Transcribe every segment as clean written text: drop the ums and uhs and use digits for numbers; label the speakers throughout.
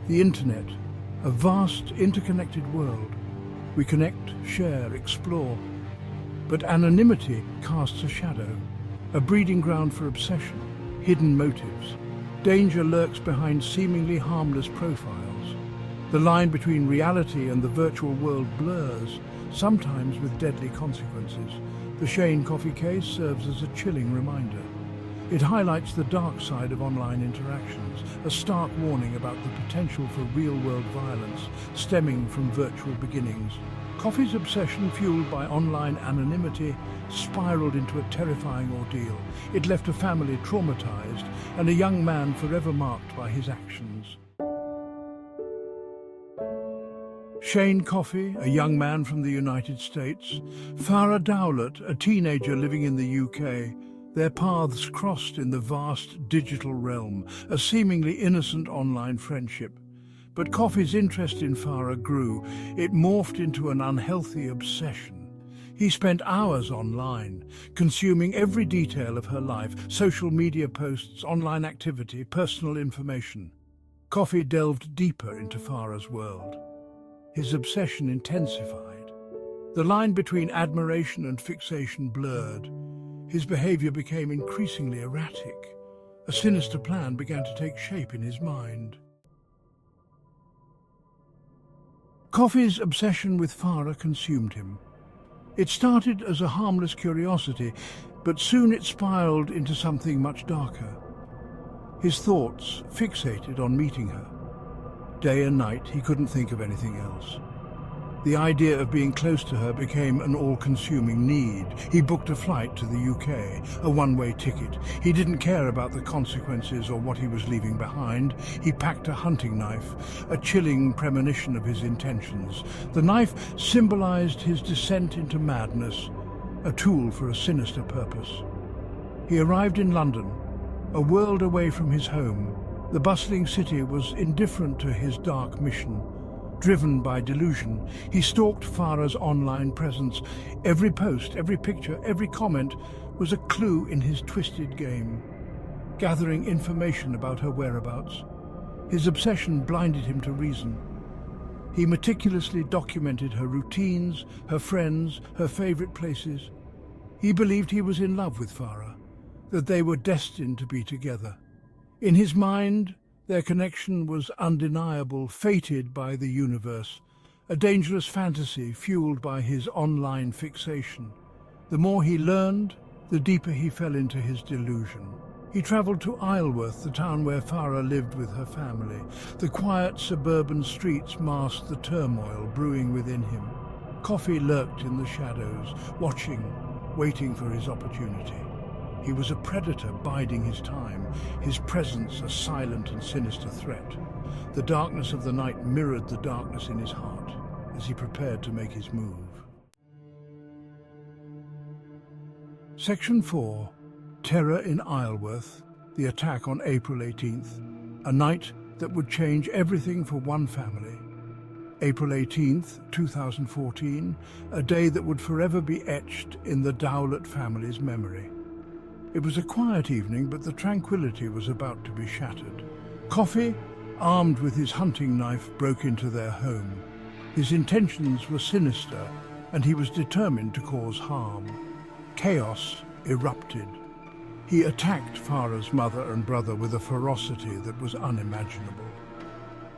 Speaker 1: The internet, a vast, interconnected world. We connect, share, explore. But anonymity casts a shadow, a breeding ground for obsession, hidden motives. Danger lurks behind seemingly harmless profiles. The line between reality and the virtual world blurs, sometimes with deadly consequences. The Shane Coffey case serves as a chilling reminder. It highlights the dark side of online interactions, a stark warning about the potential for real-world violence stemming from virtual beginnings. Coffey's obsession, fueled by online anonymity, spiraled into a terrifying ordeal. It left a family traumatized and a young man forever marked by his actions. Shane Coffey, a young man from the United States, Farah Dowlut, a teenager living in the UK, their paths crossed in the vast digital realm, a seemingly innocent online friendship. But Coffey's interest in Farah grew. It morphed into an unhealthy obsession. He spent hours online, consuming every detail of her life, social media posts, online activity, personal information. Coffey delved deeper into Farah's world. His obsession intensified. The line between admiration and fixation blurred. His behavior became increasingly erratic. A sinister plan began to take shape in his mind. Coffey's obsession with Farah consumed him. It started as a harmless curiosity, but soon it spiraled into something much darker. His thoughts fixated on meeting her. Day and night, he couldn't think of anything else. The idea of being close to her became an all-consuming need. He booked a flight to the UK, a one-way ticket. He didn't care about the consequences or what he was leaving behind. He packed a hunting knife, a chilling premonition of his intentions. The knife symbolized his descent into madness, a tool for a sinister purpose. He arrived in London, a world away from his home. The bustling city was indifferent to his dark mission. Driven by delusion, he stalked Farah's online presence. Every post, every picture, every comment was a clue in his twisted game. Gathering information about her whereabouts, his obsession blinded him to reason. He meticulously documented her routines, her friends, her favorite places. He believed he was in love with Farah, that they were destined to be together. In his mind, their connection was undeniable, fated by the universe, a dangerous fantasy fueled by his online fixation. The more he learned, the deeper he fell into his delusion. He travelled to Isleworth, the town where Farah lived with her family. The quiet suburban streets masked the turmoil brewing within him. Coffey lurked in the shadows, watching, waiting for his opportunity. He was a predator biding his time, his presence a silent and sinister threat. The darkness of the night mirrored the darkness in his heart as he prepared to make his move. Section 4. Terror in Isleworth, the attack on April 18th, a night that would change everything for one family. April 18th, 2014, a day that would forever be etched in the Dowlut family's memory. It was a quiet evening, but the tranquility was about to be shattered. Coffey, armed with his hunting knife, broke into their home. His intentions were sinister, and he was determined to cause harm. Chaos erupted. He attacked Farah's mother and brother with a ferocity that was unimaginable.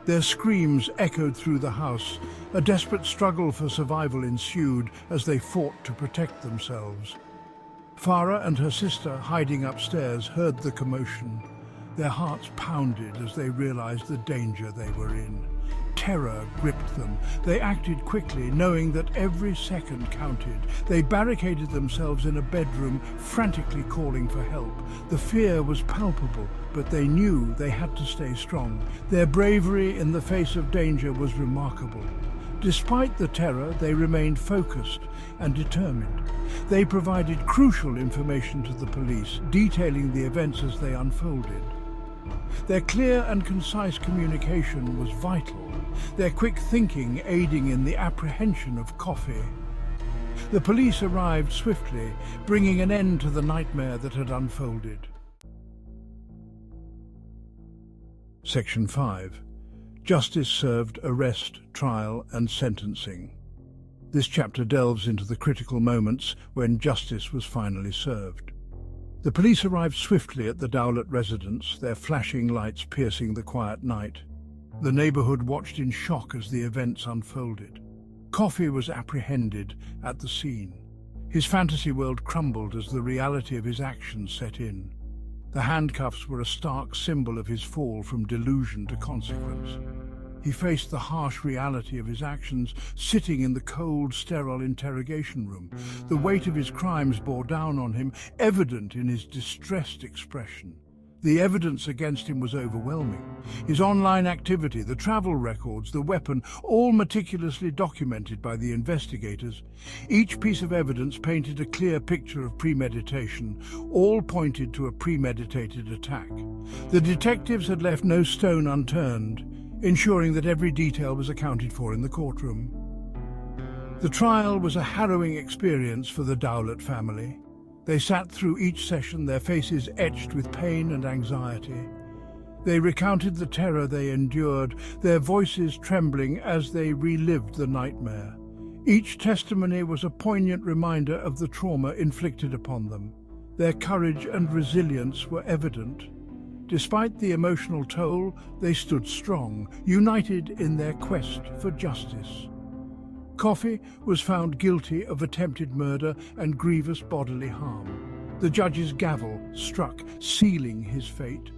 Speaker 1: Their screams echoed through the house. A desperate struggle for survival ensued as they fought to protect themselves. Farah and her sister, hiding upstairs, heard the commotion. Their hearts pounded as they realized the danger they were in. Terror gripped them. They acted quickly, knowing that every second counted. They barricaded themselves in a bedroom, frantically calling for help. The fear was palpable, but they knew they had to stay strong. Their bravery in the face of danger was remarkable. Despite the terror, they remained focused and determined. They provided crucial information to the police, detailing the events as they unfolded. Their clear and concise communication was vital, their quick thinking aiding in the apprehension of Coffey. The police arrived swiftly, bringing an end to the nightmare that had unfolded. Section 5. Justice served arrest, trial, and sentencing. This chapter delves into the critical moments when justice was finally served. The police arrived swiftly at the Dowlut residence, their flashing lights piercing the quiet night. The neighborhood watched in shock as the events unfolded. Coffey was apprehended at the scene. His fantasy world crumbled as the reality of his actions set in. The handcuffs were a stark symbol of his fall from delusion to consequence. He faced the harsh reality of his actions, sitting in the cold, sterile interrogation room. The weight of his crimes bore down on him, evident in his distressed expression. The evidence against him was overwhelming. His online activity, the travel records, the weapon, all meticulously documented by the investigators. Each piece of evidence painted a clear picture of premeditation. All pointed to a premeditated attack. The detectives had left no stone unturned, ensuring that every detail was accounted for in the courtroom. The trial was a harrowing experience for the Dowlut family. They sat through each session, their faces etched with pain and anxiety. They recounted the terror they endured, their voices trembling as they relived the nightmare. Each testimony was a poignant reminder of the trauma inflicted upon them. Their courage and resilience were evident. Despite the emotional toll, they stood strong, united in their quest for justice. Coffey was found guilty of attempted murder and grievous bodily harm. The judge's gavel struck, sealing his fate.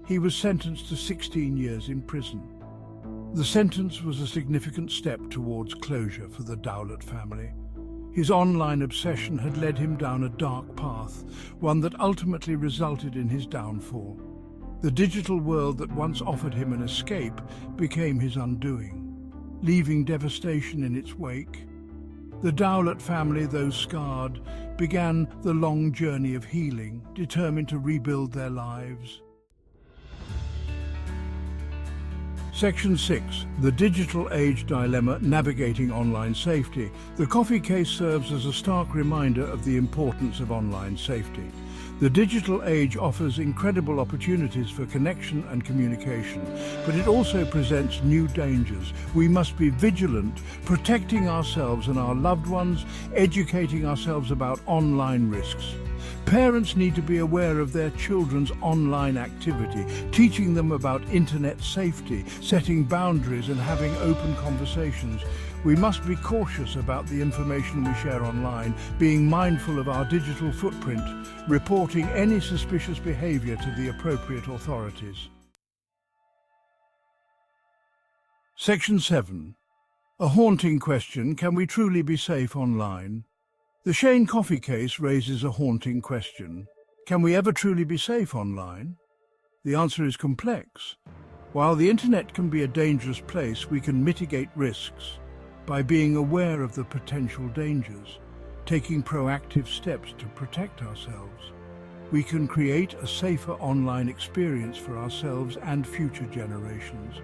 Speaker 1: He was sentenced to 16 years in prison. The sentence was a significant step towards closure for the Dowlut family. His online obsession had led him down a dark path, one that ultimately resulted in his downfall. The digital world that once offered him an escape became his undoing, leaving devastation in its wake. The Dowlut family, though scarred, began the long journey of healing, determined to rebuild their lives. Section 6. The Digital Age Dilemma: Navigating Online Safety. The Coffey case serves as a stark reminder of the importance of online safety. The digital age offers incredible opportunities for connection and communication, but it also presents new dangers. We must be vigilant, protecting ourselves and our loved ones, educating ourselves about online risks. Parents need to be aware of their children's online activity, teaching them about internet safety, setting boundaries and having open conversations. We must be cautious about the information we share online, being mindful of our digital footprint, reporting any suspicious behavior to the appropriate authorities. Section 7. A haunting question: can we truly be safe online? The Shane Coffey case raises a haunting question. Can we ever truly be safe online? The answer is complex. While the internet can be a dangerous place, we can mitigate risks by being aware of the potential dangers, taking proactive steps to protect ourselves. We can create a safer online experience for ourselves and future generations.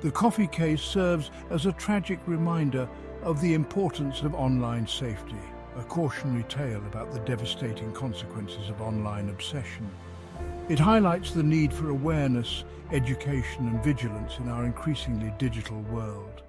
Speaker 1: The Coffey case serves as a tragic reminder of the importance of online safety, a cautionary tale about the devastating consequences of online obsession. It highlights the need for awareness, education, and vigilance in our increasingly digital world.